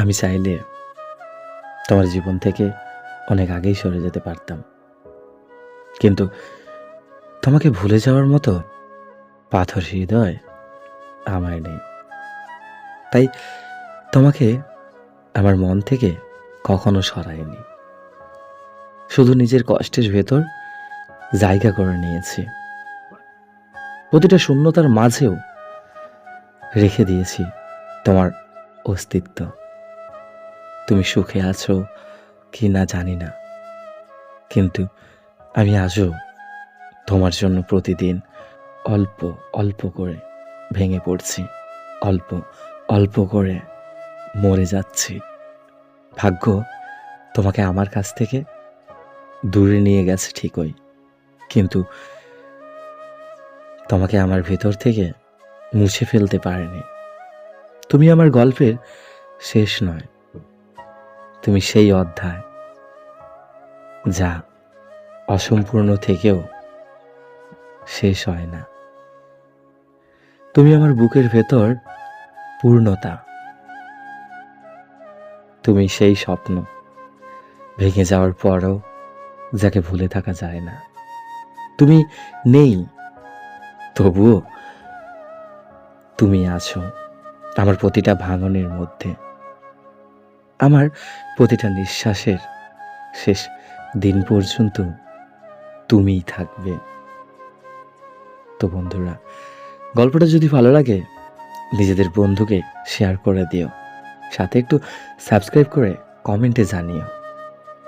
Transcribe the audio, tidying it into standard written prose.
আমি চাইলে তোমার জীবন থেকে অনেক আগেই সরে যেতে পারতাম, কিন্তু তোমাকে ভুলে যাওয়ার মতো পাথর হৃদয় আমার নেই। তাই তোমাকে আমার মন থেকে কখনো সরাইনি, শুধু নিজের কষ্টের ভেতর জায়গা করে নিয়েছি। প্রতিটা শূন্যতার মাঝেও রেখে দিয়েছি তোমার অস্তিত্ব। তুমি সুখে আছো কি না জানি না, কিন্তু আমি আজও তোমার জন্য প্রতিদিন অল্প অল্প করে ভেঙে পড়ছি, অল্প অল্প করে মরে যাচ্ছি। ভাগ্য তোমাকে আমার কাছ থেকে দূরে নিয়ে গেছে ঠিকই, কিন্তু তোমাকে আমার ভেতর থেকে মুছে ফেলতে পারেনি। তুমি আমার গল্পের শেষ নয়, তুমি সেই অধ্যায় যা অসম্পূর্ণ থেকেও শেষ হয় না। তুমি আমার বুকের ভেতর পূর্ণতা, তুমি সেই স্বপ্ন ভেঙে যাওয়ার পরও যাকে ভুলে থাকা যায় না। তুমি নেই, তবুও তুমি আছো আমার প্রতিটা ভাঙনের মধ্যে, আমার প্রতিটা নিঃশ্বাসের শেষ দিন পর্যন্ত তুমিই থাকবে। তো বন্ধুরা, গল্পটা যদি ভালো লাগে নিজেদের বন্ধুকে শেয়ার করে দিও, সাথে একটু সাবস্ক্রাইব করে কমেন্টে জানিও।